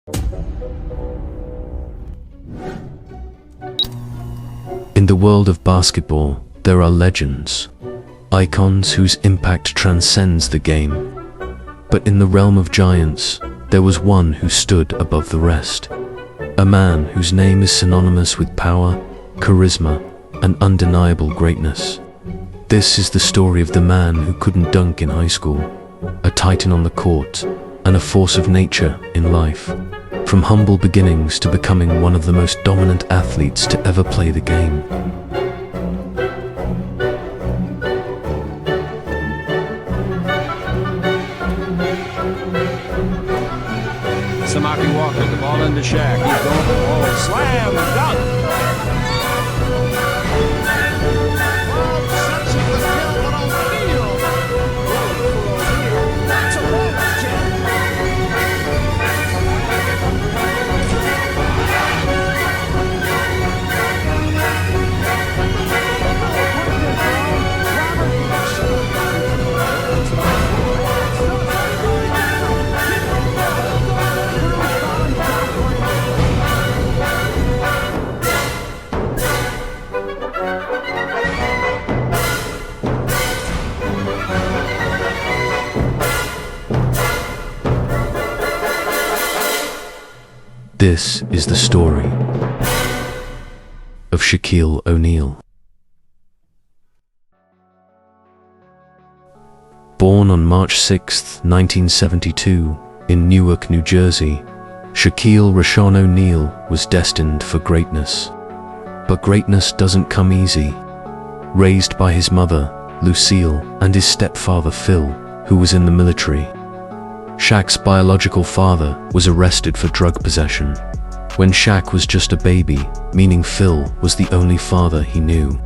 In the world of basketball, there are legends, icons whose impact transcends the game. But in the realm of giants, there was one who stood above the rest. A man whose name is synonymous with power, charisma, and undeniable greatness. This is the story of the man who couldn't dunk in high school, a titan on the court, and a force of nature in life. From humble beginnings to becoming one of the most dominant athletes to ever play the game. Samaki Walker, the ball into Shaq. He's going for the ball. Slam, dunk. This is the story of Shaquille O'Neal. Born on March 6, 1972, in Newark, New Jersey, Shaquille Rashawn O'Neal was destined for greatness. But greatness doesn't come easy. Raised by his mother, Lucille, and his stepfather, Phil, who was in the military, Shaq's biological father was arrested for drug possession when Shaq was just a baby, meaning Phil was the only father he knew.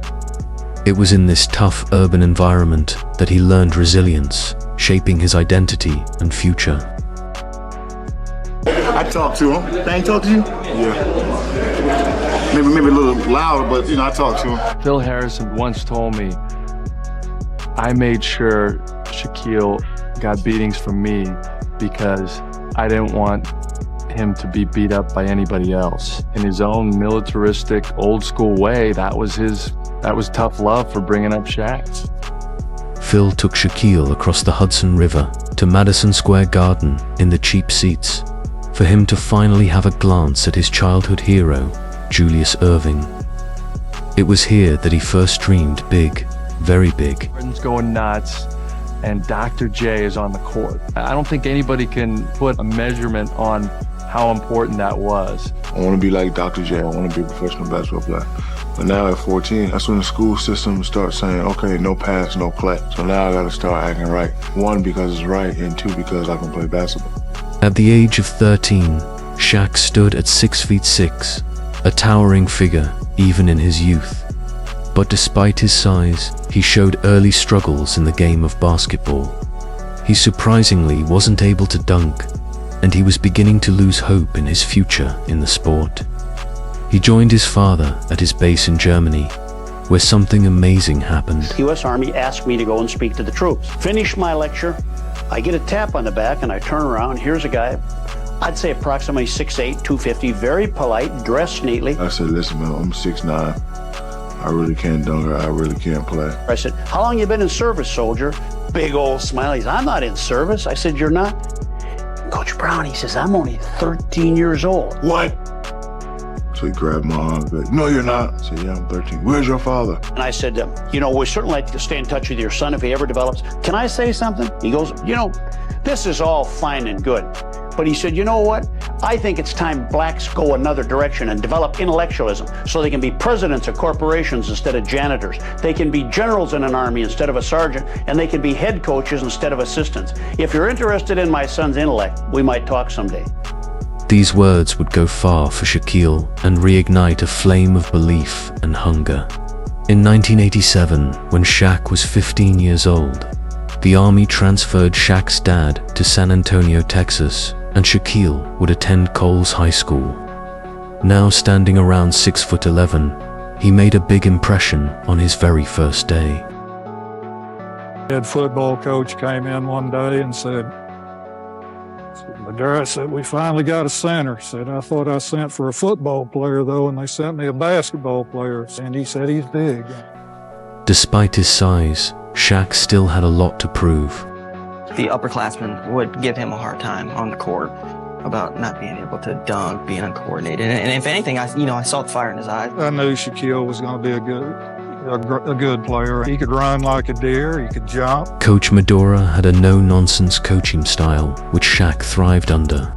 It was in this tough urban environment that he learned resilience, shaping his identity and future. I talked to him. They ain't talk to you? Yeah. Maybe a little louder, but I talked to him. Phil Harrison once told me, I made sure Shaquille got beatings from me because I didn't want him to be beat up by anybody else. In his own militaristic, old school way, that was tough love for bringing up Shaq. Phil took Shaquille across the Hudson River to Madison Square Garden in the cheap seats for him to finally have a glance at his childhood hero, Julius Erving. It was here that he first dreamed big, very big. Everyone's going nuts, and Dr. J is on the court. I don't think anybody can put a measurement on how important that was. I want to be like Dr. J. I want to be a professional basketball player. But now at 14, that's when the school system starts saying, okay, no pass, no play. So now I got to start acting right. One, because it's right, and two, because I can play basketball. At the age of 13, Shaq stood at 6'6", a towering figure even in his youth. But despite his size, he showed early struggles in the game of basketball. He surprisingly wasn't able to dunk, and he was beginning to lose hope in his future in the sport. He joined his father at his base in Germany, where something amazing happened. The U.S. Army asked me to go and speak to the troops. Finish my lecture, I get a tap on the back, and I turn around. Here's a guy, I'd say approximately 6'8", 250, very polite, dressed neatly. I said, listen, man, I'm 6'9". I really can't dunk, I really can't play. I said, how long you been in service, soldier? Big old smile. He says, I'm not in service. I said, you're not? Coach Brown, he says, I'm only 13 years old. What? So he grabbed my arm and said, no, you're not. I said, yeah, I'm 13. Where's your father? And I said, we certainly like to stay in touch with your son if he ever develops. Can I say something? He goes, this is all fine and good. But he said, you know what? I think it's time blacks go another direction and develop intellectualism so they can be presidents of corporations instead of janitors. They can be generals in an army instead of a sergeant, and they can be head coaches instead of assistants. If you're interested in my son's intellect, we might talk someday. These words would go far for Shaquille and reignite a flame of belief and hunger. In 1987, when Shaq was 15 years old, the Army transferred Shaq's dad to San Antonio, Texas, and Shaquille would attend Coles High School. Now standing around 6'11", he made a big impression on his very first day. Head football coach came in one day and said, The guy said, we finally got a center. Said, I thought I sent for a football player, though, and they sent me a basketball player. And he said he's big. Despite his size, Shaq still had a lot to prove. The upperclassmen would give him a hard time on the court about not being able to dunk, being uncoordinated. And if anything, I saw the fire in his eyes. I knew Shaquille was going to be a good player. He could run like a deer. He could jump. Coach Medora had a no-nonsense coaching style, which Shaq thrived under.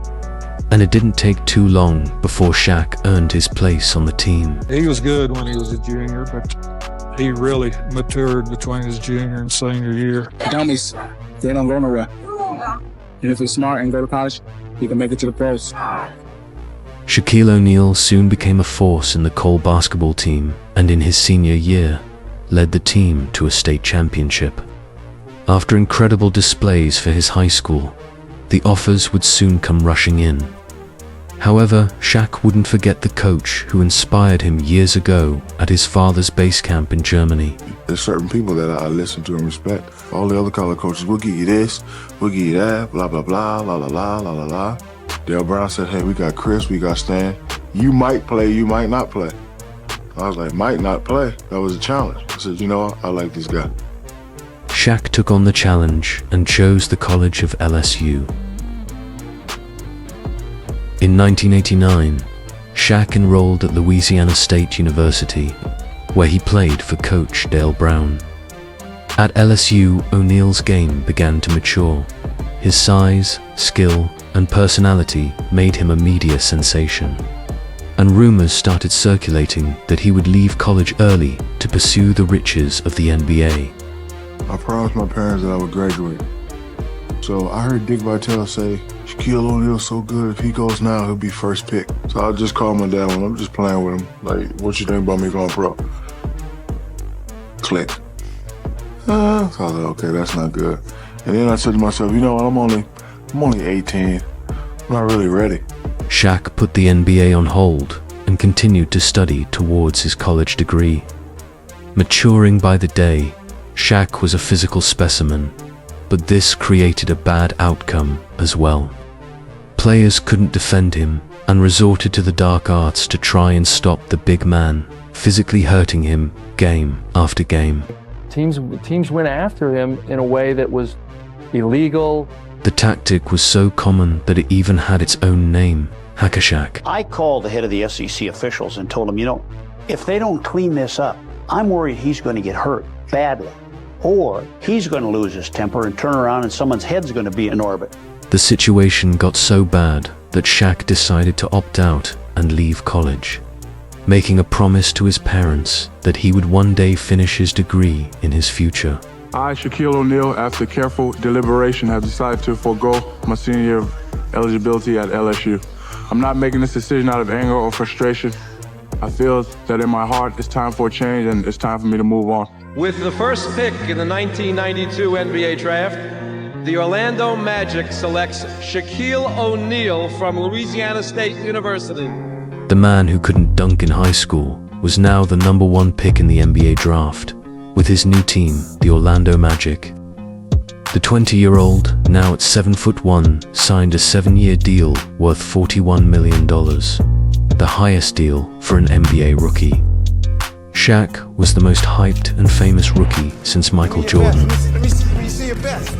And it didn't take too long before Shaq earned his place on the team. He was good when he was a junior, but he really matured between his junior and senior year. Dummies, they don't go nowhere. And if you're smart and go to college, you can make it to the pros. Shaquille O'Neal soon became a force in the Cole basketball team, and in his senior year, led the team to a state championship. After incredible displays for his high school, the offers would soon come rushing in. However, Shaq wouldn't forget the coach who inspired him years ago at his father's base camp in Germany. There's certain people that I listen to and respect. All the other college coaches, we'll give you this, we'll give you that, blah, blah, blah, la, la, la, la, la, la. Dale Brown said, hey, we got Chris, we got Stan. You might play, you might not play. I was like, might not play? That was a challenge. I said, you know what? I like this guy. Shaq took on the challenge and chose the college of LSU. In 1989, Shaq enrolled at Louisiana State University, where he played for Coach Dale Brown. At LSU, O'Neal's game began to mature. His size, skill, and personality made him a media sensation. And rumors started circulating that he would leave college early to pursue the riches of the NBA. I promised my parents that I would graduate. So I heard Dick Vitale say, Shaquille O'Neal's so good, if he goes now, he'll be first pick. So I just called my dad when I'm just playing with him. Like, what you think about me going pro? Click. So I was like, okay, that's not good. And then I said to myself, you know what, I'm only 18. I'm not really ready. Shaq put the NBA on hold and continued to study towards his college degree. Maturing by the day, Shaq was a physical specimen, but this created a bad outcome as well. Players couldn't defend him and resorted to the dark arts to try and stop the big man, physically hurting him game after game. Teams went after him in a way that was illegal. The tactic was so common that it even had its own name, Hack-a-Shaq. I called the head of the SEC officials and told them, you know, if they don't clean this up, I'm worried he's going to get hurt badly. Or he's going to lose his temper and turn around and someone's head's going to be in orbit. The situation got so bad that Shaq decided to opt out and leave college, making a promise to his parents that he would one day finish his degree in his future. I, Shaquille O'Neal, after careful deliberation, have decided to forego my senior year of eligibility at LSU. I'm not making this decision out of anger or frustration. I feel that in my heart it's time for a change and it's time for me to move on. With the first pick in the 1992 NBA draft, the Orlando Magic selects Shaquille O'Neal from Louisiana State University. The man who couldn't dunk in high school was now the #1 pick in the NBA draft, with his new team, the Orlando Magic. The 20-year-old, now at 7'1", signed a 7-year deal worth $41 million, the highest deal for an NBA rookie. Shaq was the most hyped and famous rookie since Michael Jordan. Let me see your best.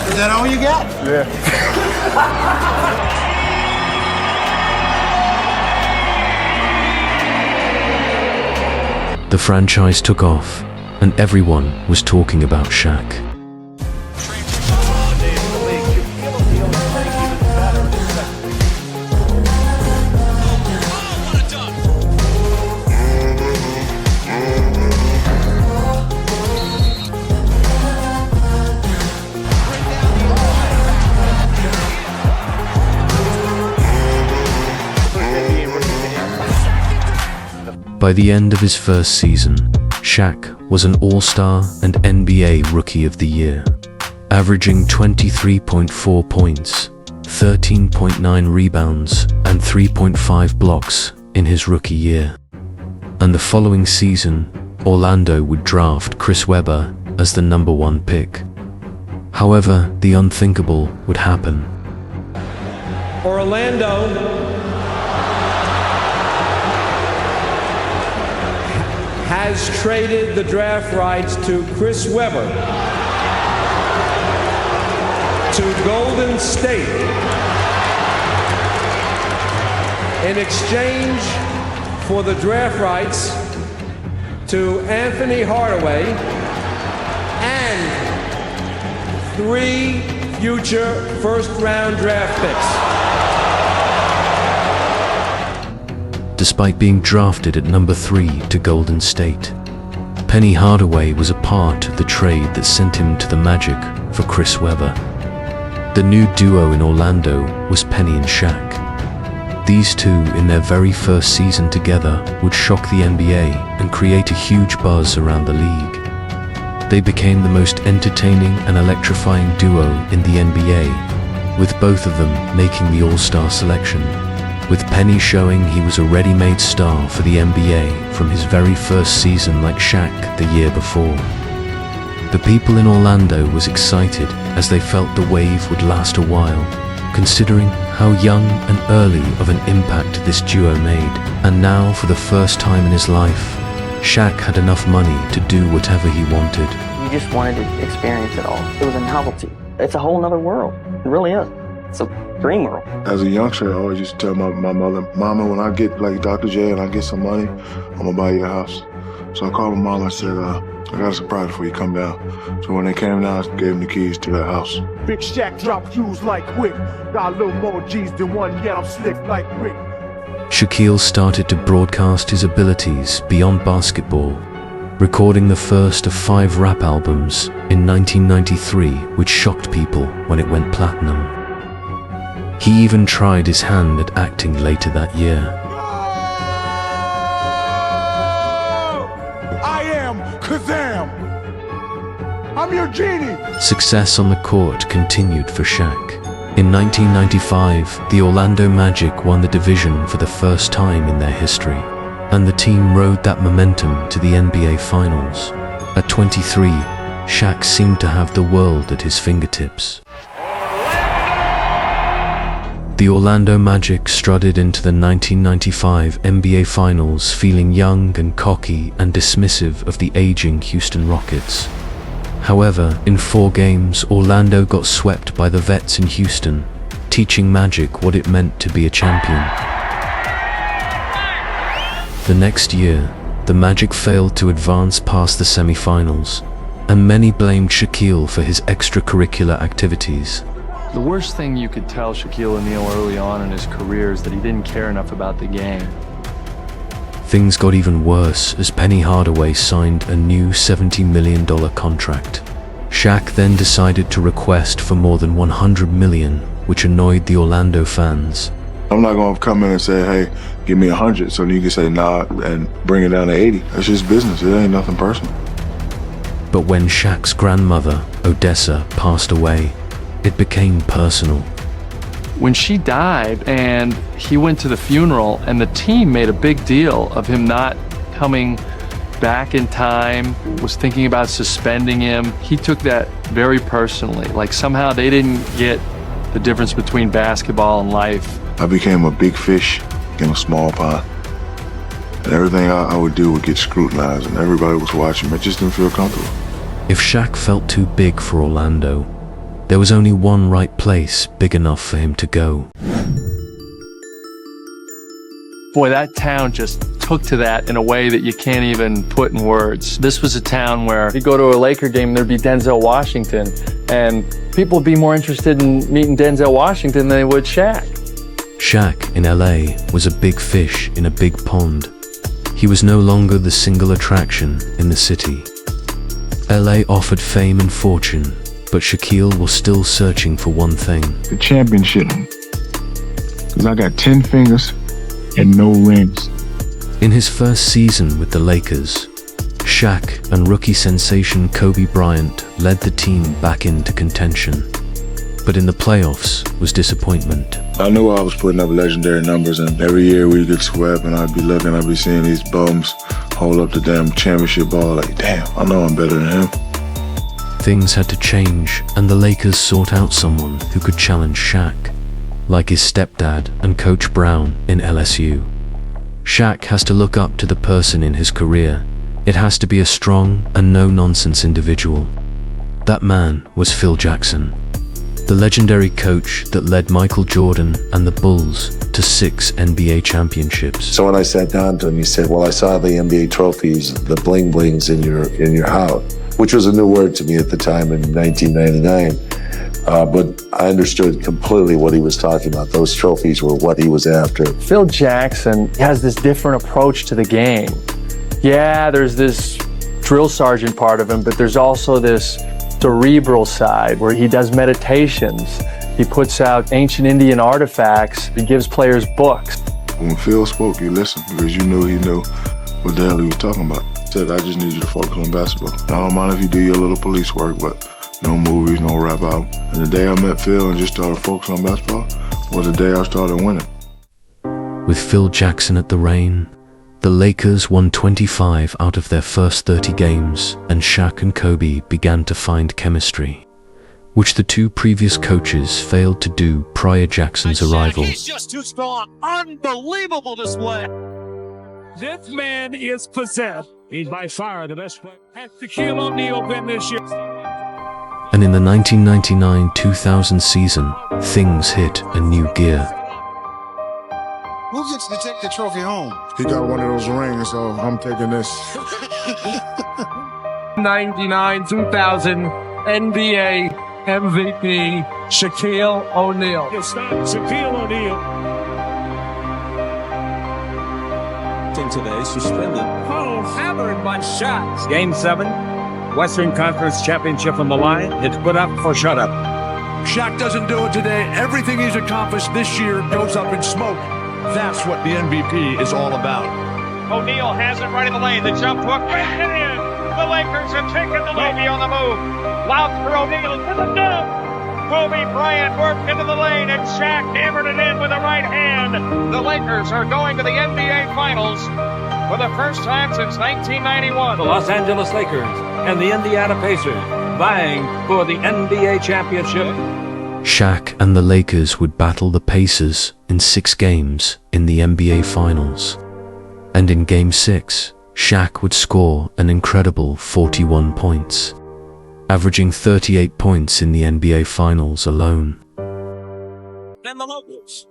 Is that all you got? Yeah. The franchise took off, and everyone was talking about Shaq. By the end of his first season, Shaq was an All-Star and NBA Rookie of the Year, averaging 23.4 points, 13.9 rebounds, and 3.5 blocks in his rookie year. And the following season, Orlando would draft Chris Webber as the #1 pick. However, the unthinkable would happen. Orlando has traded the draft rights to Chris Webber to Golden State in exchange for the draft rights to Anthony Hardaway and 3 future first-round draft picks. Despite being drafted at #3 to Golden State, Penny Hardaway was a part of the trade that sent him to the Magic for Chris Webber. The new duo in Orlando was Penny and Shaq. These two, in their very first season together, would shock the NBA and create a huge buzz around the league. They became the most entertaining and electrifying duo in the NBA, with both of them making the All-Star selection, with Penny showing he was a ready-made star for the NBA from his very first season like Shaq the year before. The people in Orlando was excited as they felt the wave would last a while, considering how young and early of an impact this duo made. And now, for the first time in his life, Shaq had enough money to do whatever he wanted. You just wanted to experience it all. It was a novelty. It's a whole nother world. It really is. It's a dream world. As a youngster, I always used to tell my mother, Mama, when I get like Dr. J and I get some money, I'm gonna buy you a house. So I called my mom and said, I got a surprise before you come down. So when they came down, I gave them the keys to that house. Big Shaq drop Q's like quick. Got a little more G's than one, yet I'm slick like Rick. Shaquille started to broadcast his abilities beyond basketball, recording the first of 5 rap albums in 1993, which shocked people when it went platinum. He even tried his hand at acting later that year. I am Kazam. I'm your genie. Success on the court continued for Shaq. In 1995, the Orlando Magic won the division for the first time in their history, and the team rode that momentum to the NBA Finals. At 23, Shaq seemed to have the world at his fingertips. The Orlando Magic strutted into the 1995 NBA Finals feeling young and cocky and dismissive of the aging Houston Rockets. However, in 4 games, Orlando got swept by the vets in Houston, teaching Magic what it meant to be a champion. The next year, the Magic failed to advance past the semifinals, and many blamed Shaquille for his extracurricular activities. The worst thing you could tell Shaquille O'Neal early on in his career is that he didn't care enough about the game. Things got even worse as Penny Hardaway signed a new $70 million contract. Shaq then decided to request for more than $100 million, which annoyed the Orlando fans. I'm not gonna come in and say, hey, give me 100, so you can say nah and bring it down to 80. It's just business, it ain't nothing personal. But when Shaq's grandmother, Odessa, passed away, it became personal. When she died and he went to the funeral and the team made a big deal of him not coming back in time, was thinking about suspending him, he took that very personally. Like somehow they didn't get the difference between basketball and life. I became a big fish in a small pond. And everything I would do would get scrutinized and everybody was watching me. I just didn't feel comfortable. If Shaq felt too big for Orlando, there was only one right place big enough for him to go. Boy, that town just took to that in a way that you can't even put in words. This was a town where you go to a Laker game, there'd be Denzel Washington, and people would be more interested in meeting Denzel Washington than they would Shaq. Shaq in LA was a big fish in a big pond. He was no longer the single attraction in the city. LA offered fame and fortune, but Shaquille was still searching for one thing. The championship. Because I got 10 fingers and no rings. In his first season with the Lakers, Shaq and rookie sensation Kobe Bryant led the team back into contention. But in the playoffs was disappointment. I knew I was putting up legendary numbers, and every year we'd get swept and I'd be looking, I'd be seeing these bums hold up the damn championship ball like, damn, I know I'm better than him. things had to change, and the Lakers sought out someone who could challenge Shaq, like his stepdad and Coach Brown in LSU. Shaq has to look up to the person in his career. It has to be a strong and no-nonsense individual. That man was Phil Jackson, the legendary coach that led Michael Jordan and the Bulls to 6 NBA championships. So when I sat down to him, he said, well, I saw the NBA trophies, the bling blings in your house, which was a new word to me at the time in 1999. But I understood completely what he was talking about. Those trophies were what he was after. Phil Jackson has this different approach to the game. Yeah, there's this drill sergeant part of him, but there's also this cerebral side where he does meditations. He puts out ancient Indian artifacts. He gives players books. When Phil spoke, you listened because you knew he knew what the hell he was talking about. He said, I just need you to focus on basketball. I don't mind if you do your little police work, but no movies, no rap album. And the day I met Phil and just started focusing on basketball was the day I started winning. With Phil Jackson at the reign, the Lakers won 25 out of their first 30 games, and Shaq and Kobe began to find chemistry, which the two previous coaches failed to do prior Jackson's arrival. He's just too strong. Unbelievable display. This man is possessed. He's by far the best player. Has Shaquille O'Neal been this year? And in the 1999-2000 season, things hit a new gear. Who gets to take the trophy home? He got one of those rings, so I'm taking this. 99-2000 NBA MVP Shaquille O'Neal. It's not Shaquille O'Neal. Today, suspended. Oh, hammered by Shaq. Game 7, Western Conference Championship on the line. It's put up for shut up. Shaq doesn't do it today. Everything he's accomplished this year goes up in smoke. That's what the MVP is all about. O'Neal has it right in the lane. The jump hook, banks it in. The Lakers have taken the lead on the move. Loud for O'Neal to the dunk. Kobe Bryant worked into the lane, and Shaq hammered it in with the right hand. The Lakers are going to the NBA Finals for the first time since 1991. The Los Angeles Lakers and the Indiana Pacers vying for the NBA championship. Shaq and the Lakers would battle the Pacers in 6 games in the NBA Finals. And in Game 6, Shaq would score an incredible 41 points, averaging 38 points in the NBA Finals alone. And the Lakers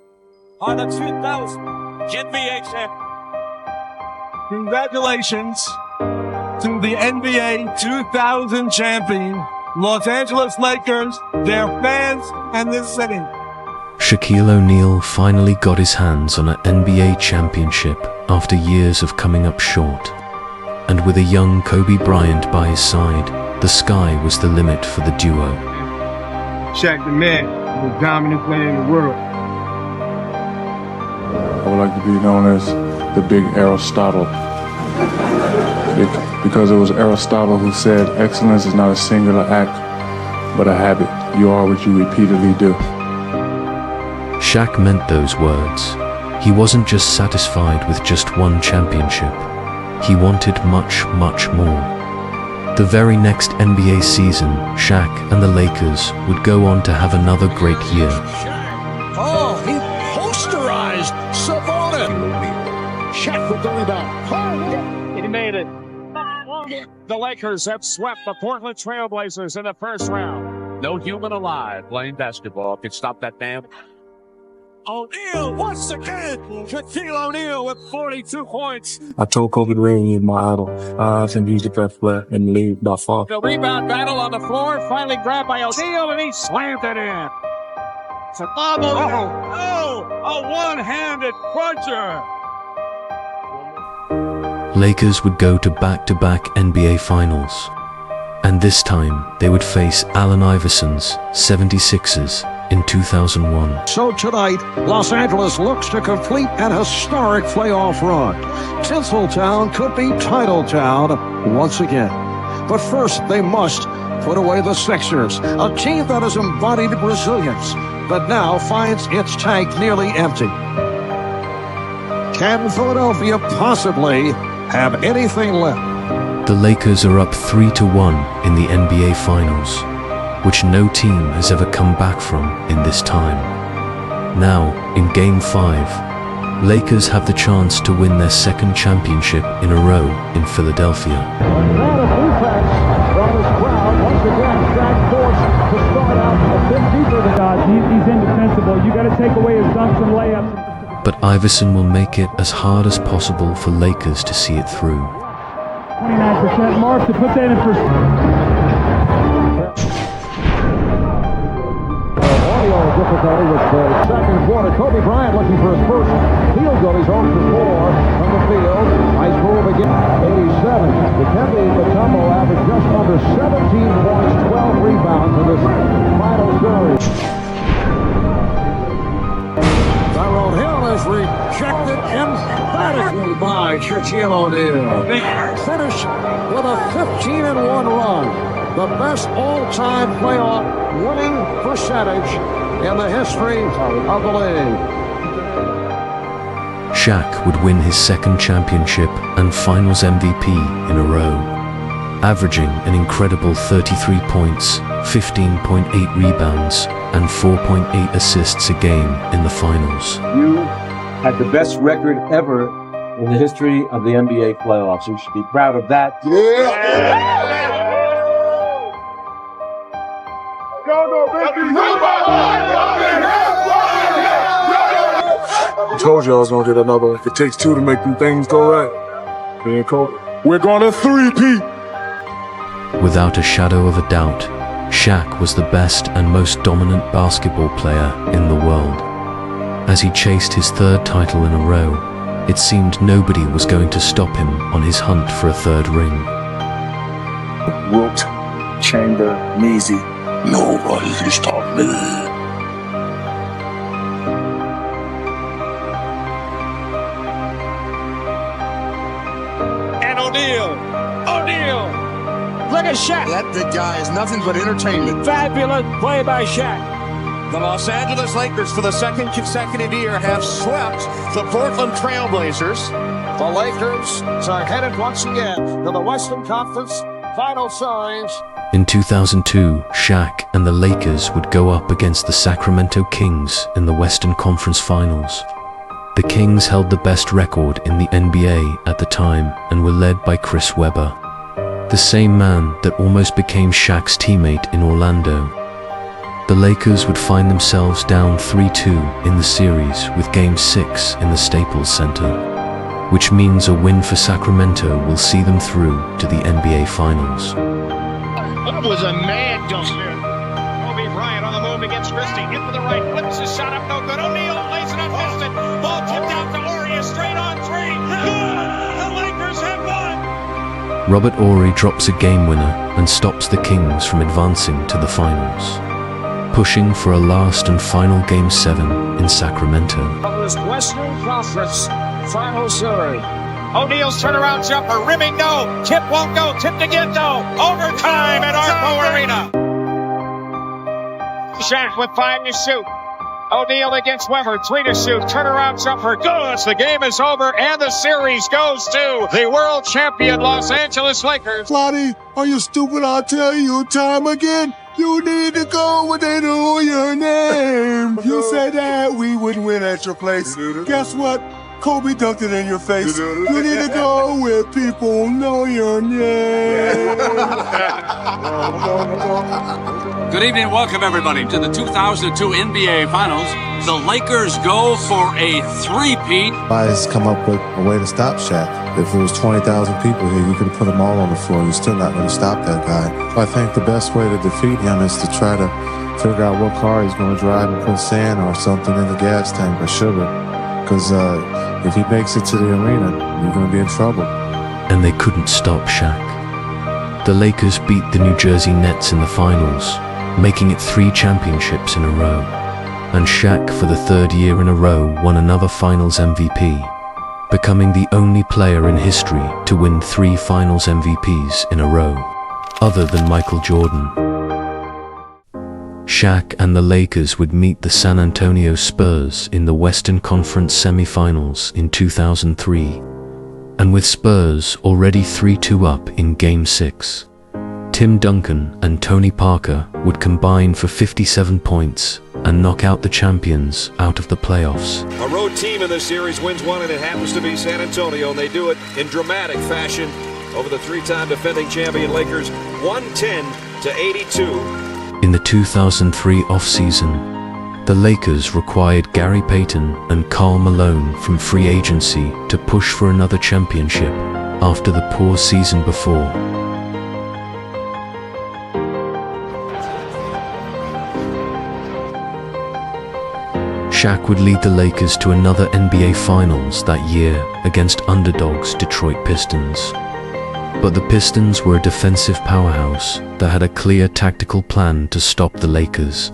are the 2000 NBA champions. Congratulations to the NBA 2000 champion, Los Angeles Lakers, their fans, and this city. Shaquille O'Neal finally got his hands on an NBA championship after years of coming up short. And with a young Kobe Bryant by his side, the sky was the limit for the duo. Shaq the man, the dominant player in the world. I would like to be known as the big Aristotle. Because it was Aristotle who said, excellence is not a singular act, but a habit. You are what you repeatedly do. Shaq meant those words. He wasn't just satisfied with just one championship. He wanted much, much more. The very next NBA season, Shaq and the Lakers would go on to have another great year. Oh, he posterized Savannah. Shaq with the rebound. He made it. The Lakers have swept the Portland Trail Blazers in the first round. No human alive playing basketball can stop that damn. O'Neal once again. Shaquille O'Neal with 42 points. I told Kobe Bryant he was my idol. I think he's the best player in the league by far. The rebound battle on the floor, finally grabbed by O'Neal, and he slammed it in. It's a a one-handed cruncher. Lakers would go to back-to-back NBA Finals. And this time, they would face Allen Iverson's 76ers in 2001. So tonight, Los Angeles looks to complete an historic playoff run. Tinseltown could be Titletown once again. But first, they must put away the Sixers, a team that has embodied resilience, but now finds its tank nearly empty. Can Philadelphia possibly have anything left? The Lakers are up 3-1 in the NBA Finals, which no team has ever come back from in this time. Now, in Game 5, Lakers have the chance to win their second championship in a row in Philadelphia. Not a defense from this crowd. Once again, Shaq forced to start out a bit deeper than God. He's indefensible. You got to take away his dunks and layups. But Iverson will make it as hard as possible for Lakers to see it through. 29% mark to put that in perspective. Audio difficulty with the second quarter. Kobe Bryant looking for his first field goal. He's home for 4 from the field. Nice move again. 87. Dikembe Mutombo averaged just under 17 points, 12 rebounds in this final series. Tyrone Hill is rejected emphatically by Shaquille O'Neal. Finished with a 15-1 run. The best all-time playoff winning percentage in the history of the league. Shaq would win his second championship and Finals MVP in a row, averaging an incredible 33 points, 15.8 rebounds, and 4.8 assists a game in the finals. You had the best record ever in the history of the NBA playoffs. You should be proud of that. I told you I was gonna get another. If it takes 2 to make them things go right, me and Kobe, we're gonna three-peat. Without a shadow of a doubt, Shaq was the best and most dominant basketball player in the world. As he chased his third title in a row, it seemed nobody was going to stop him on his hunt for a third ring. Wilt, Chamber, Measy. Nobody can stop me. And O'Neal. Look at Shaq. That big guy is nothing but entertainment. Fabulous play by Shaq. The Los Angeles Lakers, for the second consecutive year, have swept the Portland Trailblazers. The Lakers are headed once again to the Western Conference Final Series. In 2002, Shaq and the Lakers would go up against the Sacramento Kings in the Western Conference Finals. The Kings held the best record in the NBA at the time and were led by Chris Webber, the same man that almost became Shaq's teammate in Orlando. The Lakers would find themselves down 3-2 in the series with Game 6 in the Staples Center, which means a win for Sacramento will see them through to the NBA Finals. That was a mad dunk there. Kobe Bryant on the move against Christie. Hit to the right, flips his shot up, no good. O'Neal lays it up, missed it. Ball tipped out to Horry, straight on 3. Good! The Lakers have won! Robert Horry drops a game winner and stops the Kings from advancing to the finals, pushing for a last and final Game 7 in Sacramento. Of this Western Conference Final Series. O'Neal's turnaround jumper, rimming no. Tip won't go, tipped again no. Overtime at Arco Arena. Shaq with 5 to shoot. O'Neal against Webber, 3 to shoot. Turnaround jumper, good. The game is over and the series goes to the world champion Los Angeles Lakers. Lottie, are you stupid? I'll tell you time again. You need to go where they know your name. You said that we wouldn't win at your place. Guess what? Kobe dunked it in your face. You need to go where people know your name. Good evening and welcome everybody to the 2002 NBA Finals. The Lakers go for a three-peat. Guys come up with a way to stop Shaq. If there was 20,000 people here, you could have put them all on the floor. You're still not going to stop that guy. I think the best way to defeat him is to try to figure out what car he's going to drive and put sand or something in the gas tank or sugar. Because if he makes it to the arena, you're going to be in trouble. And they couldn't stop Shaq. The Lakers beat the New Jersey Nets in the finals, making it 3 championships in a row. And Shaq, for the 3rd year in a row, won another Finals MVP, becoming the only player in history to win 3 Finals MVPs in a row, other than Michael Jordan. Shaq and the Lakers would meet the San Antonio Spurs in the Western Conference semifinals in 2003, And with Spurs already 3-2 up in Game 6, Tim Duncan and Tony Parker would combine for 57 points and knock out the champions out of the playoffs. A road team in this series wins one, and it happens to be San Antonio, and they do it in dramatic fashion over the three-time defending champion Lakers, 110-82. In the 2003 offseason, the Lakers required Gary Payton and Karl Malone from free agency to push for another championship after the poor season before. Shaq would lead the Lakers to another NBA Finals that year against underdogs Detroit Pistons. But the Pistons were a defensive powerhouse that had a clear tactical plan to stop the Lakers,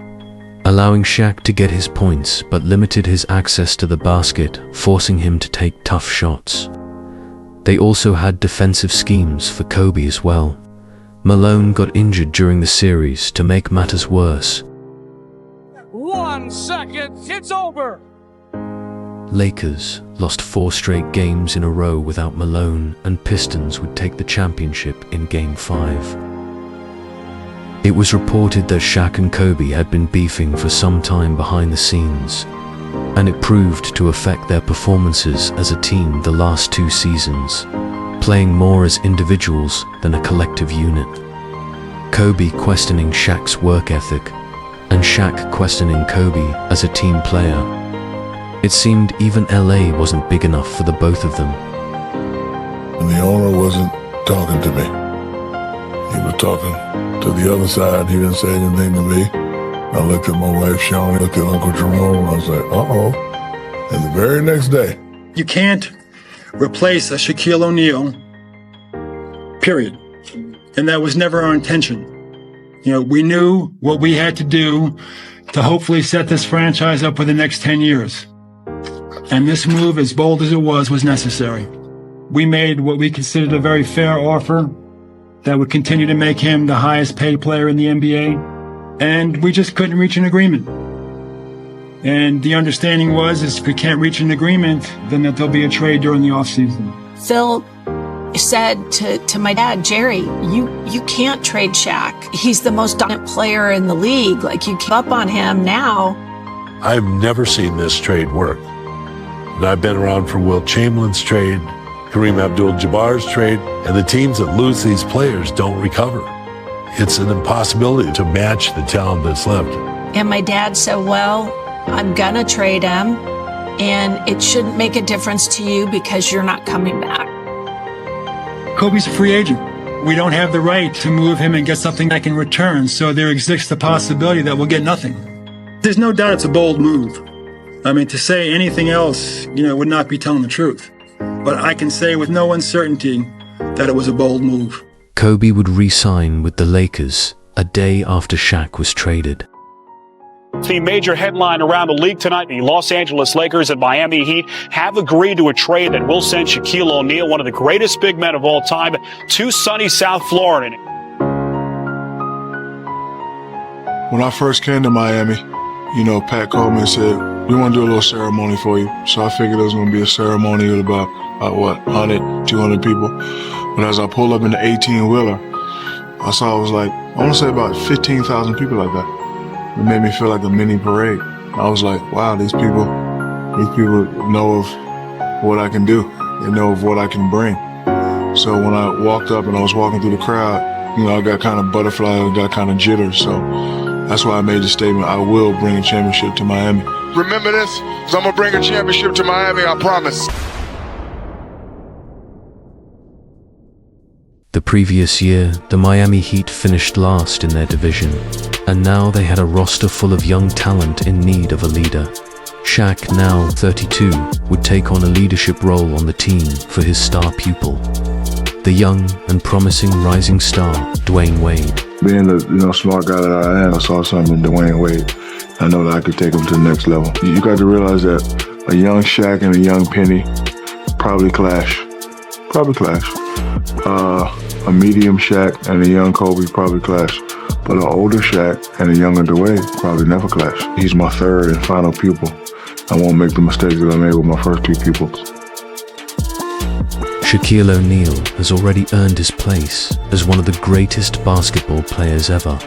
allowing Shaq to get his points but limited his access to the basket, forcing him to take tough shots. They also had defensive schemes for Kobe as well. Malone got injured during the series to make matters worse. 1 second, it's over! Lakers lost 4 straight games in a row without Malone, and Pistons would take the championship in Game 5. It was reported that Shaq and Kobe had been beefing for some time behind the scenes, and it proved to affect their performances as a team the last 2 seasons, playing more as individuals than a collective unit. Kobe questioning Shaq's work ethic, and Shaq questioning Kobe as a team player. It seemed even LA wasn't big enough for the both of them. And the owner wasn't talking to me. He was talking to the other side. He didn't say anything to me. I looked at my wife, Shawnee, looked at Uncle Jerome, and I was like, uh-oh. And the very next day. You can't replace a Shaquille O'Neal, period. And that was never our intention. You know, we knew what we had to do to hopefully set this franchise up for the next 10 years. And this move, as bold as it was necessary. We made what we considered a very fair offer that would continue to make him the highest paid player in the NBA. And we just couldn't reach an agreement. And the understanding was, if we can't reach an agreement, then that there'll be a trade during the offseason. Phil said to my dad, Jerry, you can't trade Shaq. He's the most dominant player in the league. Like, you give up on him now. I've never seen this trade work. And I've been around for Wilt Chamberlain's trade, Kareem Abdul-Jabbar's trade, and the teams that lose these players don't recover. It's an impossibility to match the talent that's left. And my dad said, well, I'm gonna trade him, and it shouldn't make a difference to you because you're not coming back. Kobe's a free agent. We don't have the right to move him and get something back in return, so there exists the possibility that we'll get nothing. There's no doubt it's a bold move. I mean, to say anything else, would not be telling the truth. But I can say with no uncertainty that it was a bold move. Kobe would re-sign with the Lakers a day after Shaq was traded. The major headline around the league tonight, the Los Angeles Lakers and Miami Heat have agreed to a trade that will send Shaquille O'Neal, one of the greatest big men of all time, to sunny South Florida. When I first came to Miami, Pat called me and said, we want to do a little ceremony for you. So I figured it was going to be a ceremony with about 100, 200 people. But as I pulled up in the 18-wheeler, I want to say about 15,000 people like that. It made me feel like a mini parade. I was like, wow, these people know of what I can do. They know of what I can bring. So when I walked up and I was walking through the crowd, I got kind of butterfly, I got kind of jitters. So that's why I made the statement, I will bring a championship to Miami. Remember this? Because I'm going to bring a championship to Miami, I promise. The previous year, the Miami Heat finished last in their division, and now they had a roster full of young talent in need of a leader. Shaq, now 32, would take on a leadership role on the team for his star pupil, the young and promising rising star, Dwayne Wade. Being the smart guy that I am, I saw something in Dwayne Wade. I know that I could take him to the next level. You got to realize that a young Shaq and a young Penny probably clash. A medium Shaq and a young Kobe probably clash. But an older Shaq and a younger Dwayne probably never clash. He's my third and final pupil. I won't make the mistakes that I made with my first 2 pupils. Shaquille O'Neal has already earned his place as one of the greatest basketball players ever.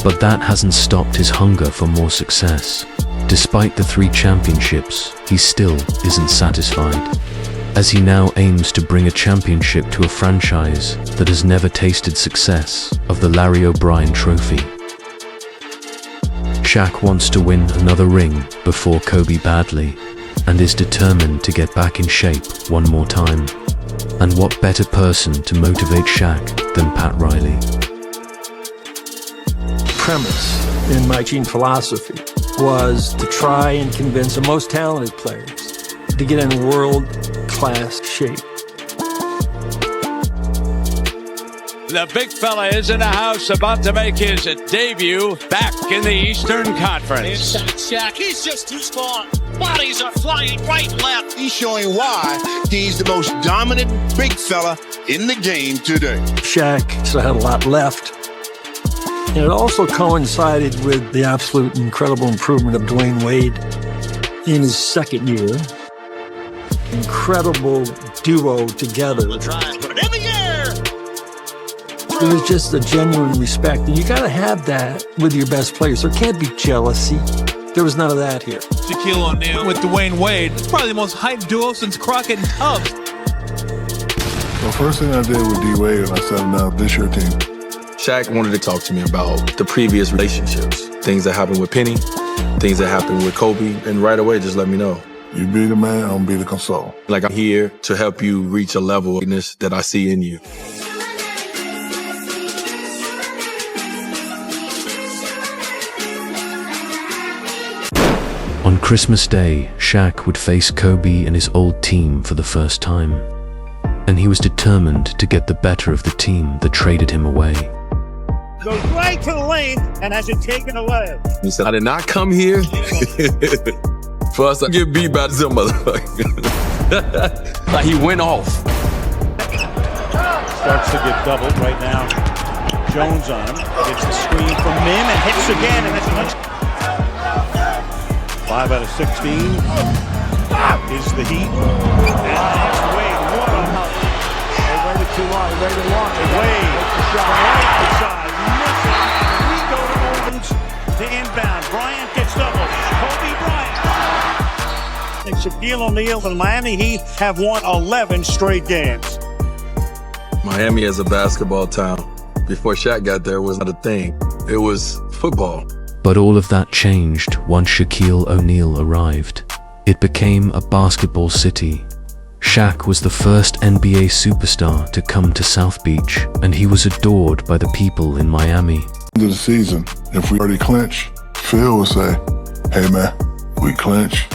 But that hasn't stopped his hunger for more success. Despite the 3 championships, he still isn't satisfied, as he now aims to bring a championship to a franchise that has never tasted success of the Larry O'Brien Trophy. Shaq wants to win another ring before Kobe badly, and is determined to get back in shape one more time. And what better person to motivate Shaq than Pat Riley? Premise in my team philosophy was to try and convince the most talented players to get in world-class shape. The big fella is in the house, about to make his debut back in the Eastern Conference. Inside Shaq, he's just too small. Bodies are flying right and left. He's showing why he's the most dominant big fella in the game today. Shaq still had a lot left. And it also coincided with the absolute incredible improvement of Dwayne Wade in his second year. Incredible duo together. Put it in the air. It was just a genuine respect, and you got to have that with your best players. There can't be jealousy. There was none of that here. Shaquille O'Neal with Dwayne Wade. Probably the most hyped duo since Crockett and Tubbs. The first thing I did with D-Wade, I said, now, this your team. Shaq wanted to talk to me about the previous relationships, things that happened with Penny, things that happened with Kobe, and right away just let me know. You be the man, I'm be the consultant. Like, I'm here to help you reach a level of greatness that I see in you. On Christmas Day, Shaq would face Kobe and his old team for the first time, and he was determined to get the better of the team that traded him away. Goes right to the lane and has it taken away. He said, I did not come here for us to get beat by some motherfucker. Like, he went off. Starts to get doubled right now. Jones on him. Gets the screen from Mim and hits again, and that's much. 5 out of 16 is the Heat. And that's Wade. What a help. They waited too long. They waited long. Wade takes the shot right outside. Missing. And we go to Owens to inbound. Bryant gets doubled. Kobe Bryant. And Shaquille O'Neal and the Miami Heat have won 11 straight games. Miami as a basketball town, before Shaq got there, was not a thing. It was football. But all of that changed once Shaquille O'Neal arrived. It became a basketball city. Shaq was the first NBA superstar to come to South Beach, and he was adored by the people in Miami. End of the season, if we already clinch, Phil would say, hey man, we clinch,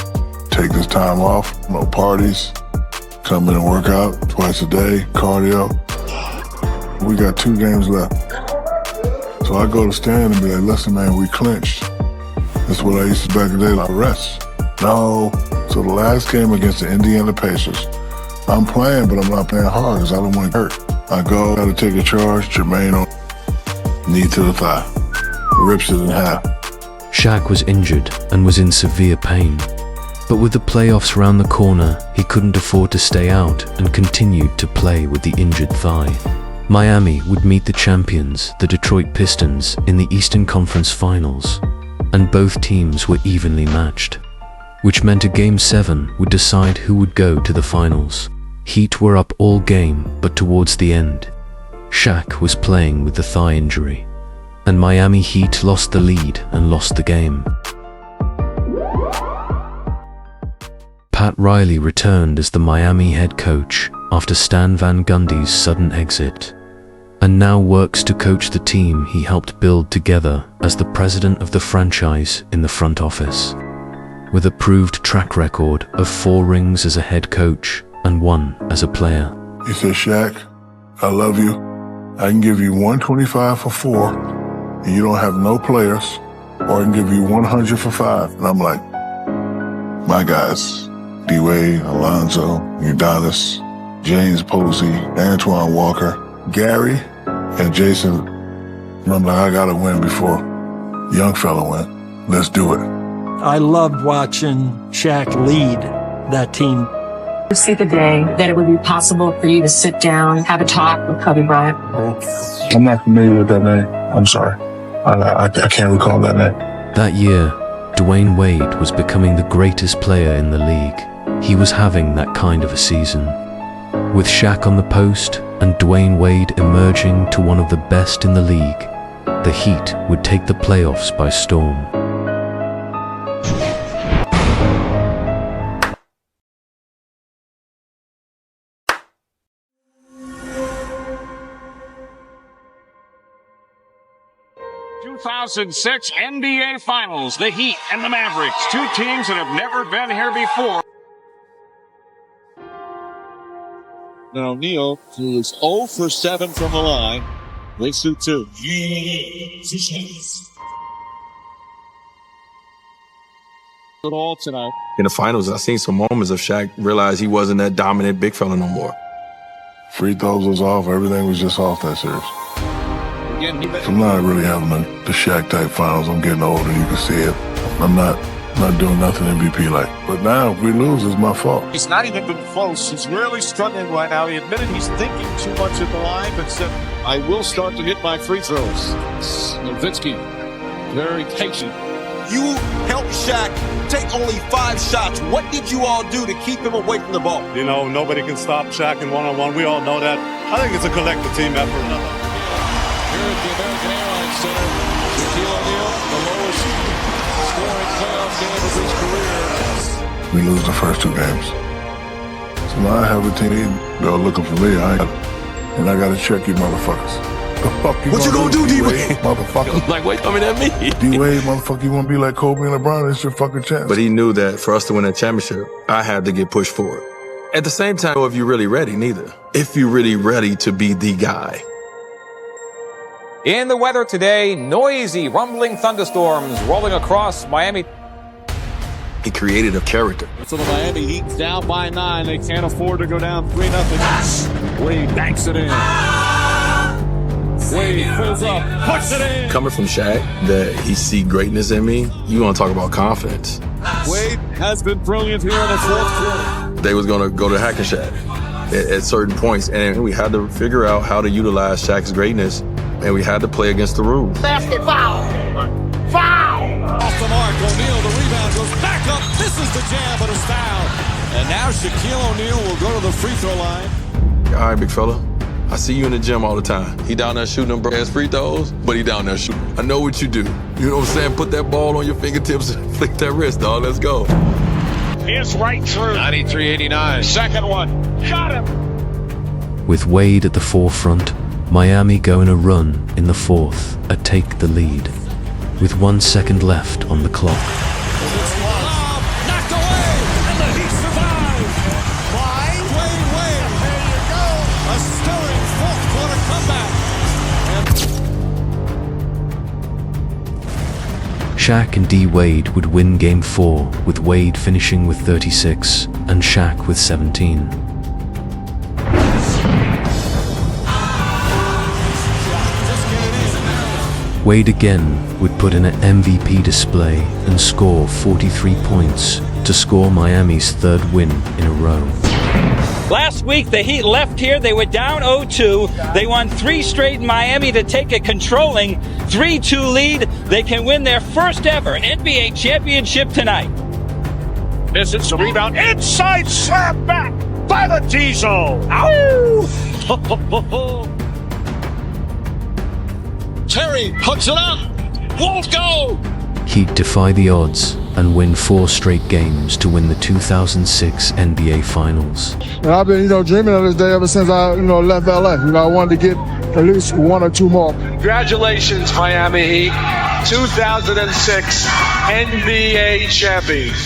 take this time off, no parties, come in and work out twice a day, cardio. We got 2 games left. So I go to Stan and be like, listen man, we clinched. That's what I used to back in the day, like rest. No. So the last game against the Indiana Pacers, I'm playing, but I'm not playing hard because I don't want to hurt. I go, got to take a charge, Jermaine on knee to the thigh, rips it in half. Shaq was injured and was in severe pain. But with the playoffs round the corner, he couldn't afford to stay out and continued to play with the injured thigh. Miami would meet the champions, the Detroit Pistons, in the Eastern Conference Finals, and both teams were evenly matched, which meant a Game 7 would decide who would go to the finals. Heat were up all game, but towards the end, Shaq was playing with the thigh injury, and Miami Heat lost the lead and lost the game. Pat Riley returned as the Miami head coach after Stan Van Gundy's sudden exit, and now works to coach the team he helped build together as the president of the franchise in the front office, with a proved track record of 4 rings as a head coach and 1 as a player. He said, Shaq, I love you. I can give you 125 for 4, and you don't have no players, or I can give you 100 for 5. And I'm like, my guys, D-Wade, Alonzo, Udonis, James Posey, Antoine Walker, Gary, and Jason. And I'm like, I gotta win before young fella win. Let's do it. I loved watching Shaq lead that team. see the day that it would be possible for you to sit down, have a talk with Kobe Bryant? I'm not familiar with that name. I'm sorry. I can't recall that name. That year, Dwayne Wade was becoming the greatest player in the league. He was having that kind of a season. With Shaq on the post and Dwayne Wade emerging to one of the best in the league, the Heat would take the playoffs by storm. The 2006 NBA Finals, the Heat and the Mavericks, two teams that have never been here before. Now O'Neal, who is 0 for 7 from the line, makes it 2. It all tonight. In the finals, I seen some moments of Shaq realize he wasn't that dominant big fella no more. Free throws was off. Everything was just off that series. I'm not really having the Shaq type finals. I'm getting older. You can see it. I'm not doing nothing MVP like. But now if we lose, it's my fault. He's not even been close. He's really struggling right now. He admitted he's thinking too much at the line, but said, I will start to hit my free throws. Nowitzki, very patient. You helped Shaq take only 5 shots. What did you all do to keep him away from the ball? You know, nobody can stop Shaq in one-on-one. We all know that. I think it's a collective team effort. Here at the American Airlines Center, Shaquille O'Neal, the lowest scoring playoff game of his career. We lose the first 2 games. So now I have a team. They're looking for me. And I got to check you motherfuckers. The fuck what you gonna do, D-Wade? Motherfucker. Like, wait, coming at me. D-Wade, motherfucker, you want to be like Kobe and LeBron? It's your fucking chance. But he knew that for us to win that championship, I had to get pushed forward. At the same time, if you're really ready, neither. If you're really ready to be the guy. In the weather today, noisy, rumbling thunderstorms rolling across Miami. He created a character. So the Miami Heat down by 9. They can't afford to go down 3-0. Wade banks it in. Wade pulls up, puts it in. Coming from Shaq, that he see greatness in me, you want to talk about confidence. Wade has been brilliant here in the fourth quarter. They was going to go to Hack and Shaq at certain points, and we had to figure out how to utilize Shaq's greatness, and we had to play against the rules. Basket foul! Foul! Off the mark, O'Neal, the rebound goes back up. This is the jam, but it's foul. And now Shaquille O'Neal will go to the free throw line. All right, big fella. I see you in the gym all the time. He down there shooting them ass free throws, but he down there shooting. I know what you do. You know what I'm saying? Put that ball on your fingertips and flick that wrist, dog. Let's go. Is right through. 93-89. Second one. Got him. With Wade at the forefront, Miami go on a run in the fourth to take the lead. With 1 second left on the clock. Knocked away, and the Heat survive. By Dwayne Wade. There you go. A stirring fourth quarter comeback. Shaq and D. Wade would win Game 4, with Wade finishing with 36 and Shaq with 17. Wade again would put in an MVP display and score 43 points to score Miami's 3rd win in a row. Last week, the Heat left here. They were down 0-2. They won 3 straight in Miami to take a controlling 3-2 lead. They can win their first ever NBA championship tonight. This is the rebound. Inside slap back by the Diesel. Ow! Terry puts it up. Won't go. Heat defy the odds and win 4 straight games to win the 2006 NBA Finals. And I've been, dreaming of this day ever since I, left LA. I wanted to get at least 1 or 2 more. Congratulations, Miami Heat, 2006 NBA champions.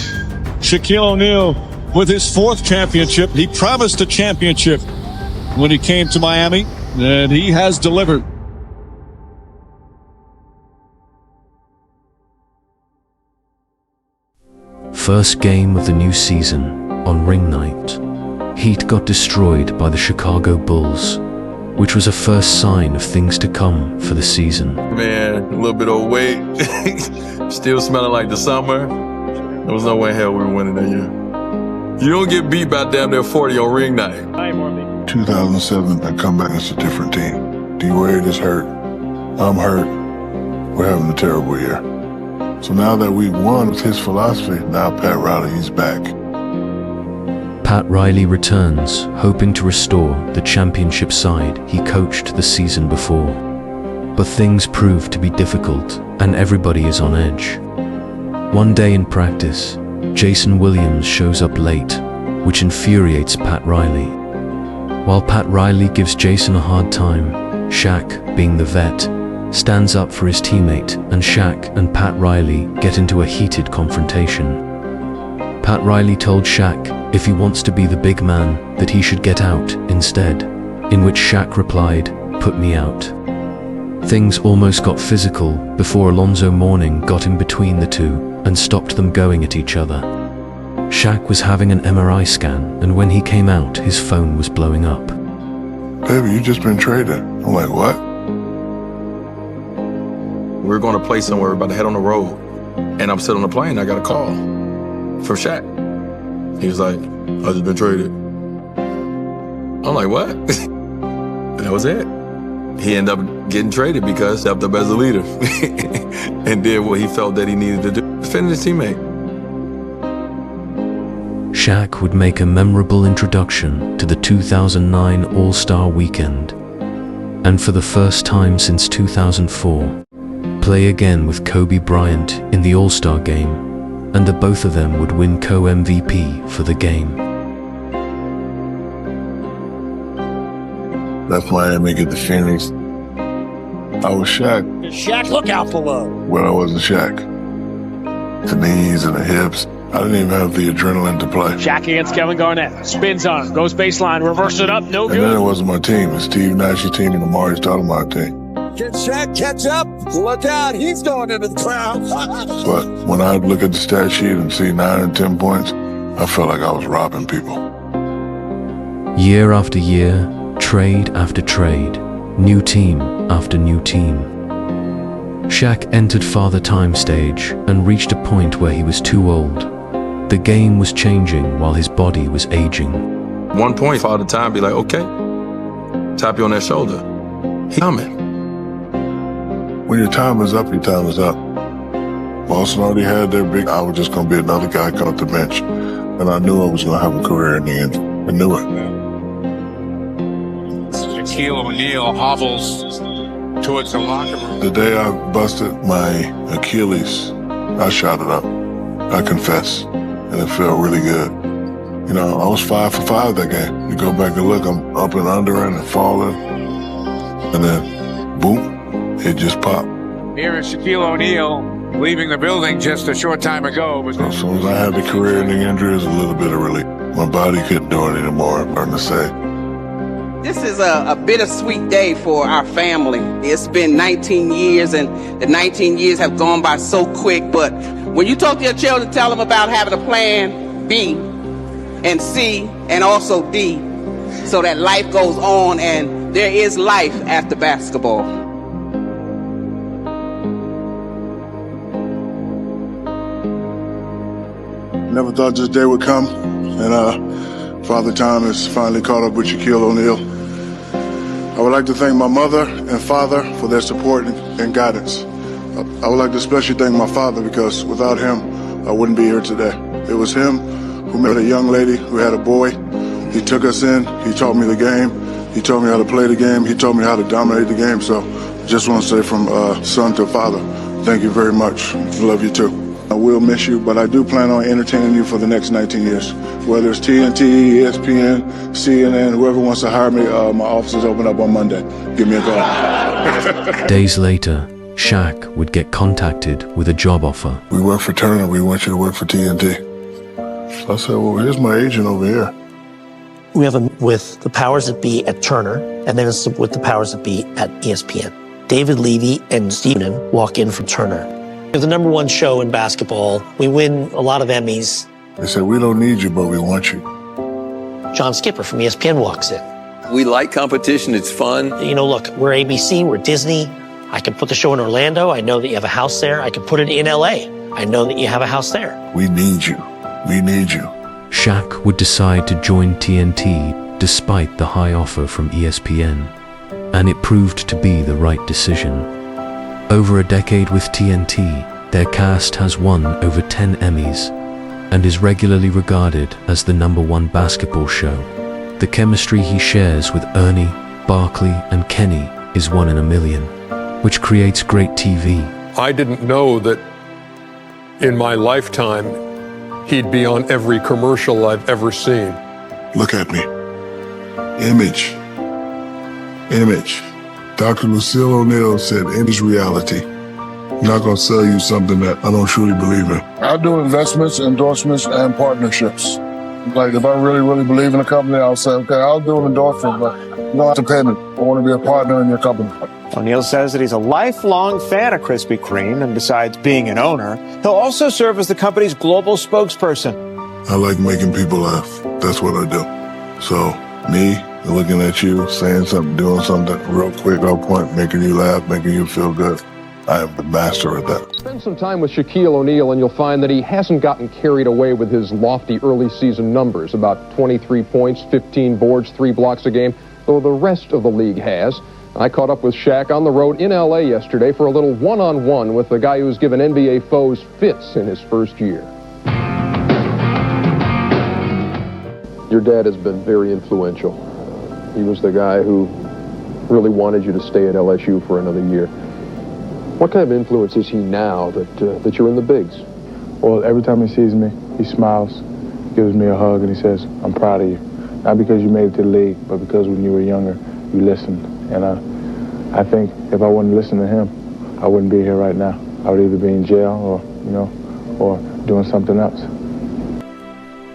Shaquille O'Neal with his 4th championship. He promised a championship when he came to Miami, and he has delivered. First game of the new season, on ring night, Heat got destroyed by the Chicago Bulls, which was a first sign of things to come for the season. Man, a little bit overweight, still smelling like the summer. There was no way in hell we were winning that year. You don't get beat by damn near 40 on ring night. 2007, I come back, it's a different team. D-Wade is hurt. I'm hurt. We're having a terrible year. So now that we've won with his philosophy, now Pat Riley, he's back. Pat Riley returns, hoping to restore the championship side he coached the season before. But things prove to be difficult, and everybody is on edge. One day in practice, Jason Williams shows up late, which infuriates Pat Riley. While Pat Riley gives Jason a hard time, Shaq, being the vet, stands up for his teammate, and Shaq and Pat Riley get into a heated confrontation. Pat Riley told Shaq if he wants to be the big man that he should get out instead, in which Shaq replied, "Put me out." Things almost got physical before Alonzo Mourning got in between the two and stopped them going at each other. Shaq was having an MRI scan, and when he came out, his phone was blowing up. Baby, you just been traded. I'm like, what? We're going to play somewhere, we're about to head on the road. And I'm sitting on the plane, I got a call from Shaq. He was like, I just been traded. I'm like, what? That was it. He ended up getting traded because he stepped up as a leader and did what he felt that he needed to do, defend his teammate. Shaq would make a memorable introduction to the 2009 All-Star Weekend, and for the first time since 2004, play again with Kobe Bryant in the All-Star game, and the both of them would win co-MVP for the game. Left Miami, get the Phoenix. I was Shaq. Shaq, look out below. Well, I wasn't Shaq. The knees and the hips. I didn't even have the adrenaline to play. Shaq against Kevin Garnett. Spins on him. Goes baseline. Reverse it up. No good. And then it wasn't my team. It's Steve Nash's team and Amari Stoudemire's team. Can Shaq catch up? Look out. He's going into the crowd. But when I look at the stat sheet and see 9 and 10 points, I felt like I was robbing people. Year after year, trade after trade, new team after new team. Shaq entered Father Time stage and reached a point where he was too old. The game was changing while his body was aging. One point, Father Time be like, okay, tap you on that shoulder. He coming. When your time is up, your time is up. Boston already had their big, I was just going to be another guy coming off the bench. And I knew I was going to have a career in the end. I knew it. Shaquille O'Neal hobbles towards the locker room. The day I busted my Achilles, I shot it up. I confess. And it felt really good. You know, I was 5 for 5 that game. You go back and look, I'm up and under and falling. And then, boom, it just popped. Here is Shaquille O'Neal leaving the building just a short time ago. As soon as I had the career-ending injury, it was a little bit of relief. My body couldn't do it anymore, I'm starting to say. This is a bittersweet day for our family. It's been 19 years, and the 19 years have gone by so quick, but when you talk to your children, tell them about having a plan B and C and also D so that life goes on and there is life after basketball. Never thought this day would come, and Father Time has finally caught up with Shaquille O'Neal. I would like to thank my mother and father for their support and guidance. I would like to especially thank my father because without him, I wouldn't be here today. It was him who met a young lady who had a boy. He took us in, he taught me the game, he taught me how to play the game, he taught me how to dominate the game. So just want to say from son to father, thank you very much. Love you too. I will miss you, but I do plan on entertaining you for the next 19 years. Whether it's TNT, ESPN, CNN, whoever wants to hire me, my office is open up on Monday. Give me a call. Days later, Shaq would get contacted with a job offer. We work for Turner, we want you to work for TNT. So I said, well, here's my agent over here. We have him with the powers that be at Turner, and then it's with the powers that be at ESPN. David Levy and Steven walk in from Turner. We're the #1 show in basketball. We win a lot of Emmys. They said, we don't need you, but we want you. John Skipper from ESPN walks in. We like competition, it's fun. You know, look, we're ABC, we're Disney. I can put the show in Orlando. I know that you have a house there. I can put it in LA. I know that you have a house there. We need you. We need you. Shaq would decide to join TNT despite the high offer from ESPN, and it proved to be the right decision. Over a decade with TNT, their cast has won over 10 Emmys and is regularly regarded as the #1 basketball show. The chemistry he shares with Ernie, Barkley, and Kenny is 1 in a million, which creates great TV. I didn't know that in my lifetime he'd be on every commercial I've ever seen. Look at me. Image. Image. Dr. Lucille O'Neal said, image reality. I'm not going to sell you something that I don't truly believe in. I do investments, endorsements, and partnerships. Like, if I really, really believe in a company, I'll say, okay, I'll do an endorsement, but you don't have to pay me. I want to be a partner in your company. O'Neal says that he's a lifelong fan of Krispy Kreme, and besides being an owner, he'll also serve as the company's global spokesperson. I like making people laugh. That's what I do. So, me, looking at you, saying something, doing something real quick, on point, making you laugh, making you feel good. I am the master of that. Spend some time with Shaquille O'Neal and you'll find that he hasn't gotten carried away with his lofty early season numbers, about 23 points, 15 boards, 3 blocks a game, though the rest of the league has. I caught up with Shaq on the road in LA yesterday for a little one-on-one with the guy who's given NBA foes fits in his first year. Your dad has been very influential. He was the guy who really wanted you to stay at LSU for another year. What kind of influence is he now that you're in the bigs? Well, every time he sees me, he smiles, gives me a hug, and he says, I'm proud of you. Not because you made it to the league, but because when you were younger, you listened. And I think if I wouldn't listen to him, I wouldn't be here right now. I would either be in jail or doing something else.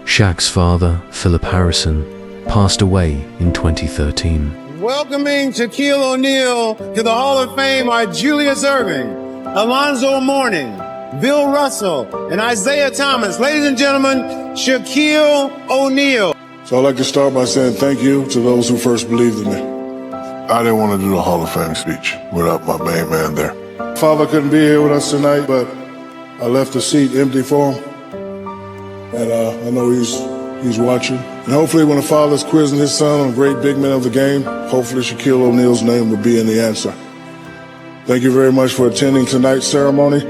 Shaq's father, Philip Harrison, passed away in 2013. Welcoming Shaquille O'Neal to the Hall of Fame are Julius Erving, Alonzo Mourning, Bill Russell, and Isaiah Thomas. Ladies and gentlemen, Shaquille O'Neal. So I'd like to start by saying thank you to those who first believed in me. I didn't want to do the Hall of Fame speech without my main man there. Father couldn't be here with us tonight, but I left the seat empty for him. And I know he's watching. And hopefully when a father's quizzing his son on a great big man of the game, hopefully Shaquille O'Neal's name will be in the answer. Thank you very much for attending tonight's ceremony.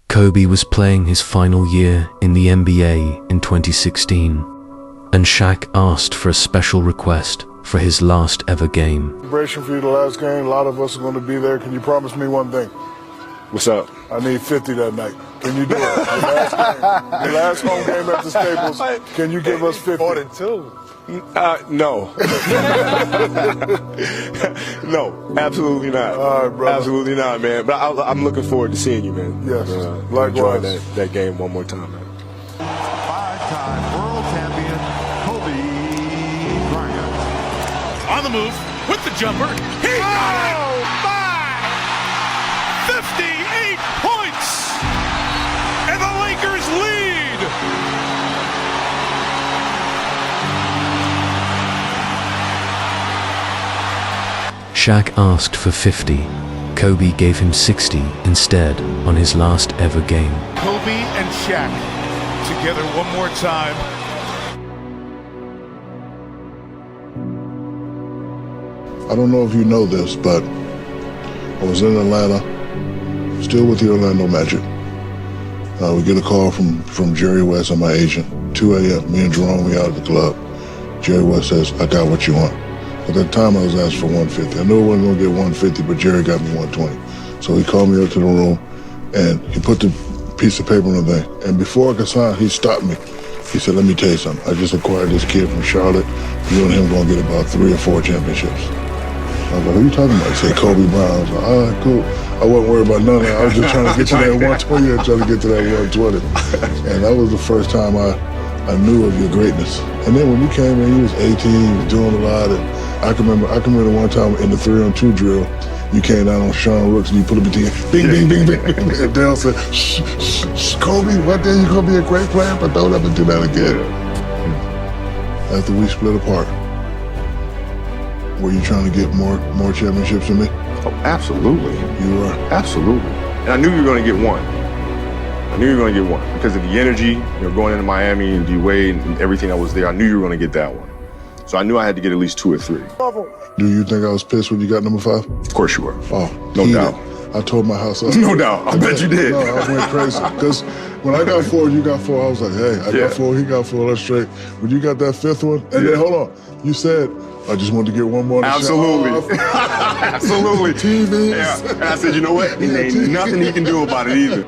Kobe was playing his final year in the NBA in 2016, and Shaq asked for a special request for his last ever game. Celebration for you, the last game. A lot of us are going to be there. Can you promise me one thing? What's up? I need 50 that night. Can you do it? Your last home game at the Staples. Can you give us 50? More than 2. No. No, absolutely not. All right, brother. Absolutely not, man. But I'm looking forward to seeing you, man. Yes, likewise. likewise. That game one more time, man. 5-time world champion Kobe Bryant. On the move with the jumper. He got it! 58 points! And the Lakers lead! Shaq asked for 50. Kobe gave him 60 instead on his last ever game. Kobe and Shaq together one more time. I don't know if you know this, but I was in Atlanta, still with the Orlando Magic. We get a call from Jerry West, my agent, 2 a.m. Me and Jerome, we out at the club. Jerry West says, I got what you want. At that time, I was asked for 150. I knew I wasn't going to get 150, but Jerry got me 120. So he called me up to the room, and he put the piece of paper on the thing. And before I could sign, he stopped me. He said, let me tell you something. I just acquired this kid from Charlotte. You and him going to get about 3 or 4 championships. I was like, who are you talking about? He said, Kobe Bryant. I was like, all right, cool. I wasn't worried about none of that. I was just trying to get to that 120 and trying to get to that 120. And that was the first time I knew of your greatness. And then when you came in, he was 18, he was doing a lot. And I can remember one time in the 3-on-2 drill, you came down on Sean Rooks and you put up a team, bing, bing, bing, bing, bing. And Dale said, shh, Kobe, one day you're going to be a great player, but don't ever do that again. After we split apart, Were you trying to get more championships than me? Oh, absolutely. You were? Absolutely. And I knew you were going to get one. I knew you were going to get one because of the energy, going into Miami and D-Wade and everything that was there. I knew you were going to get that one. So I knew I had to get at least 2 or 3. Do you think I was pissed when you got number 5? Of course you were. Oh, no doubt. I tore my house up. No doubt. I bet you did. No, I went crazy. Because when I got 4, you got 4, I was like, hey, I got 4, he got 4, let's straight. When you got that 5th one, and then hold on, you said, I just wanted to get one more. Absolutely. Absolutely. TVs. Yeah. And I said, you know what? There ain't nothing he can do about it either.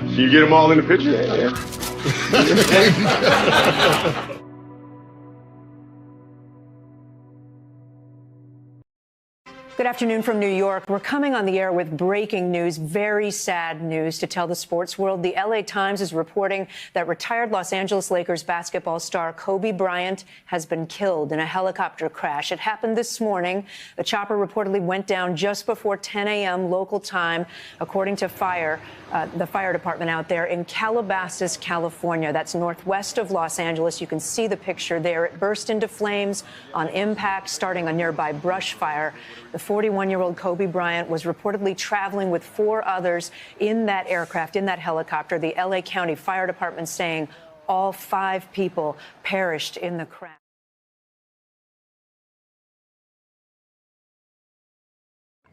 You get them all in the picture? Yeah. Good afternoon from New York. We're coming on the air with breaking news, very sad news to tell the sports world. The LA Times is reporting that retired Los Angeles Lakers basketball star Kobe Bryant has been killed in a helicopter crash. It happened this morning. The chopper reportedly went down just before 10 a.m. local time, according to the fire department out there in Calabasas, California. That's northwest of Los Angeles. You can see the picture there. It burst into flames on impact, starting a nearby brush fire. The 41-year-old Kobe Bryant was reportedly traveling with 4 others in that aircraft, in that helicopter. The LA County Fire Department saying all 5 people perished in the crash.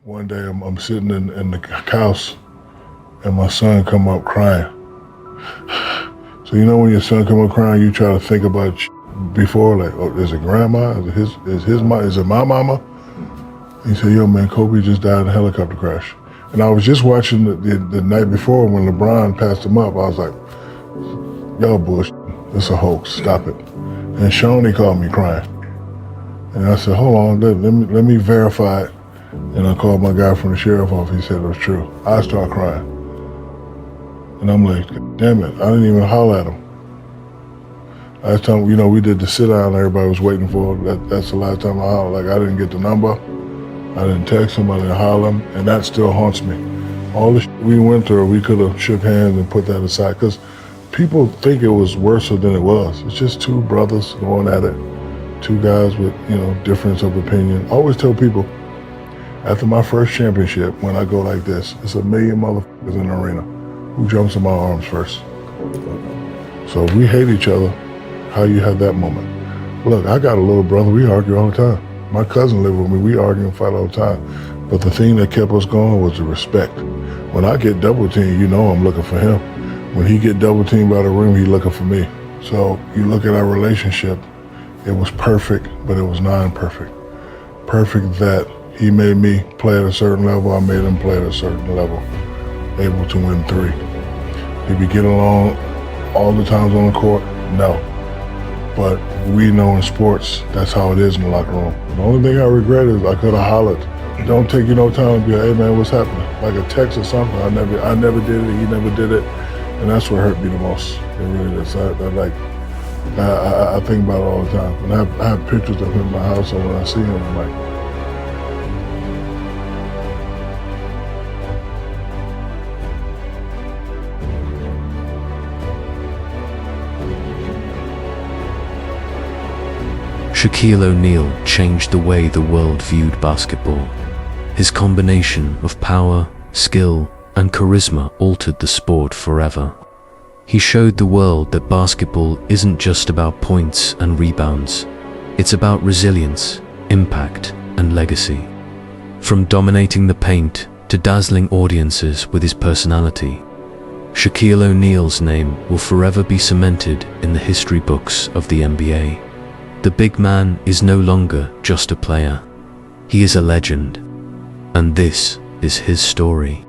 One day I'm sitting in the house and my son come up crying. So when your son come up crying, you try to think about before, like, oh, is it grandma? Is it my mama? He said, yo, man, Kobe just died in a helicopter crash. And I was just watching the night before when LeBron passed him up. I was like, yo, bush, it's a hoax, stop it. And Shawnee called me crying. And I said, hold on, let me verify it. And I called my guy from the sheriff office. He said it was true. I start crying. And I'm like, damn it, I didn't even holler at him. Last time, we did the sit down everybody was waiting for. That's the last time I hollered. Like, I didn't get the number. I didn't text him, I didn't holler him, and that still haunts me. All the shit we went through, we could have shook hands and put that aside, because people think it was worse than it was. It's just 2 brothers going at it, 2 guys with, difference of opinion. I always tell people, after my first championship, when I go like this, it's 1 million motherfuckers in the arena. Who jumps in my arms first? So if we hate each other, how you have that moment? Look, I got a little brother, we argue all the time. My cousin lived with me, we argue and fight all the time. But the thing that kept us going was the respect. When I get double teamed, I'm looking for him. When he get double teamed by the rim, he looking for me. So you look at our relationship, it was perfect, but it was non-perfect. Perfect that he made me play at a certain level, I made him play at a certain level. Able to win 3. Did we get along all the times on the court? No. But we know in sports, that's how it is in the locker room. The only thing I regret is I could have hollered. It don't take you no time to be like, hey man, what's happening? Like a text or something. I never did it, he never did it. And that's what hurt me the most. It really is. I think about it all the time. And I have pictures of him in my house, and when I see him, I'm like, Shaquille O'Neal changed the way the world viewed basketball. His combination of power, skill, and charisma altered the sport forever. He showed the world that basketball isn't just about points and rebounds. It's about resilience, impact, and legacy. From dominating the paint to dazzling audiences with his personality, Shaquille O'Neal's name will forever be cemented in the history books of the NBA. The big man is no longer just a player. He is a legend. And this is his story.